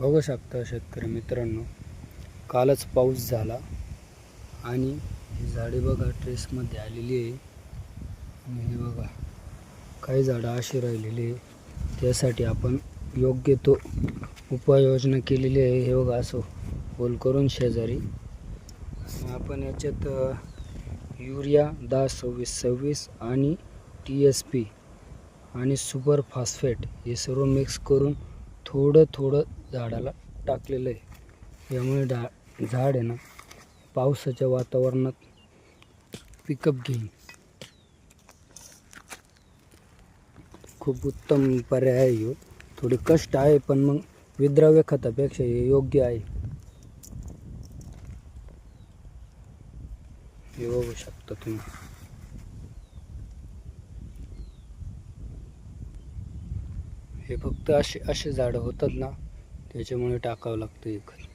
बघू शकता शेतकरी मित्रांनो, कालच पाऊस झाला आणि ही झाडे बघा ट्रेसमध्ये आलेली आहे. आणि हे बघा काही झाडं अशी राहिलेली आहे, त्यासाठी आपण योग्य तो उपाययोजना केलेली आहे. हे बघा असं होल करून शेजारी आपण याच्यात युरिया 10-26-26 आणि TSP आणि सुपर फॉस्फेट हे सर्व मिक्स करून थोडं थोडं झाडाला टाकलेलं आहे. यामुळे झाड आहे ना पावसाच्या वातावरणात पिकअप घेईल. खूप उत्तम पर्याय आहे ह्यो. थोडे कष्ट आहे पण मग विद्राव्य खतापेक्षा हे योग्य आहे. हे बघू शकता तुम्ही. हे फक्त असे झाडं होतात ना, त्याच्यामुळे टाकावं लागतं हे खत.